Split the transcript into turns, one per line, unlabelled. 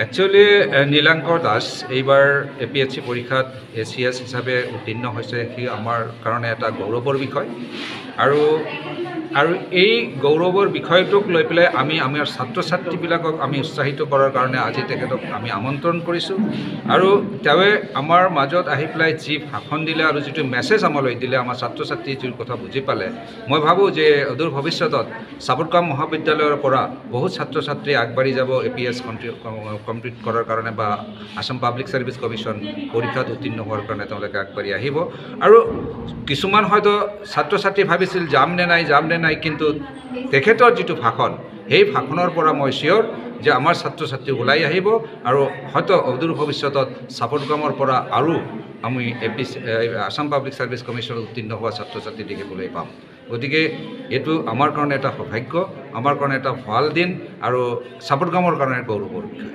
actually নীলাংকৰ Das এইবাৰ APSC পৰীক্ষাত ACS হিচাপে উত্তীৰ্ণ হৈছে সি আমাৰ কাৰণে এটা গৌৰৱৰ বিষয় আৰু এই গৌৰৱৰ বিষয়টোক লৈ পেলাই আমি আমাৰ ছাত্ৰ ছাত্ৰীবিলাকক আমি উৎসাহিত কৰাৰ কাৰণে আজি তেখেতক আমি আমন্ত্ৰণ কৰিছোঁ আৰু তেওঁৱে আমাৰ মাজত আহি পেলাই যি ভাষণ দিলে আৰু যিটো মেছেজ আমালৈ দিলে আমাৰ ছাত্ৰ ছাত্ৰী যিটো কথা বুজি পালে মই ভাবোঁ যে অদূৰ ভৱিষ্যতত চাপৰকাম মহাবিদ্যালয়ৰ পৰা বহুত ছাত্ৰ ছাত্ৰী আগবাঢ়ি যাব APS কমপ্লিট কৰাৰ কাৰণে বা আসাম পাব্লিক সাৰ্ভিস কমিশন পৰীক্ষাত উত্তীৰ্ণ হোৱাৰ কাৰণে তেওঁলোকে আগবাঢ়ি আহিব আৰু কিছুমান হয়তো ছাত্ৰ ছাত্ৰী ভাবিছিল যাম নে নাই কিন্তু তেখেতৰ যিটো ভাষণ সেই ভাষণৰ পৰা মই চিয়ৰ যে আমাৰ ছাত্ৰ ছাত্ৰী ওলাই আহিব আৰু হয়তো অদূৰ ভৱিষ্যতত চাপৰকামৰ পৰা আৰু আমি আসাম পাব্লিক সাৰ্ভিস কমিশনত উত্তীৰ্ণ হোৱা ছাত্ৰ ছাত্ৰী দেখিবলৈ পাম গতিকে এইটো আমাৰ কাৰণে এটা সৌভাগ্য আমাৰ কাৰণে এটা ভাল দিন আৰু চাপৰকামৰ কাৰণে গৌৰৱৰ বিষয়